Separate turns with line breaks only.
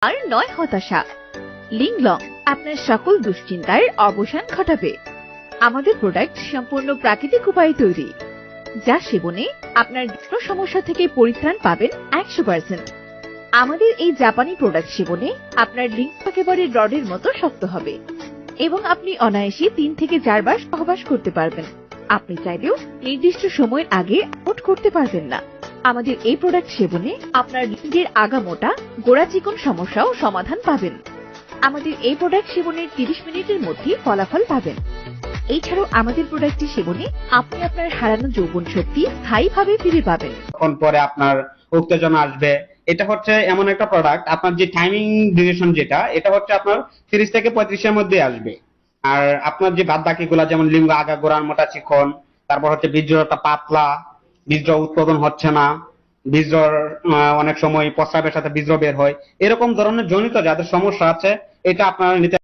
আর নয় হতাশা। লিংলং আপনার সকল দুশ্চিন্তার অবসান ঘটাবে। আমাদের প্রোডাক্ট সম্পূর্ণ প্রাকৃতিক উপায়ে তৈরি, যা সেবনে আপনার বিভিন্ন সমস্যা থেকে পরিত্রাণ পাবেন 100%। আমাদের এই জাপানি প্রোডাক্ট সেবনে আপনার লিঙ্গ একেবারে রডের মতো শক্ত হবে এবং আপনি অনায়াসে 3 থেকে 4 বার সহবাস করতে পারবেন। আপনি চাইলেও নির্দিষ্ট সময়ের আগে আউট করতে পারবেন না। আমাদের এই প্রোডাক্ট সেবনে আপনার লিঙ্গের আগামোটা গোড়া চিকন সমস্যাও সমাধান পাবেন। আমাদের এই প্রোডাক্ট সেবনের 30 মিনিটের মধ্যে ফলাফল পাবেন। এছাড়াও আমাদের প্রোডাক্টটি সেবনে আপনি আপনার হারানো যৌবন শক্তি স্থায়ীভাবে ফিরে পাবেন।
তখন পরে আপনার উত্তেজনা আসবে। এটা হচ্ছে এমন একটা প্রোডাক্ট, আপনার যে টাইমিং ডিউরেশন যেটা, এটা হচ্ছে আপনার 30 থেকে 35 এর মধ্যে আসবে। আর আপনার যে বাদ বাকিগুলা যেমন লিঙ্গ আগা গোড়ার মোটা চিকন, তারপর হচ্ছে বীর্যটা পাতলা, বীর্য উৎপাদন হচ্ছে না, বীর্যর অনেক সময় প্রস্রাবের সাথে বীর্য বের হয়, এরকম ধরনের জনিত যাদের সমস্যা আছে, এটা আপনারা নিতে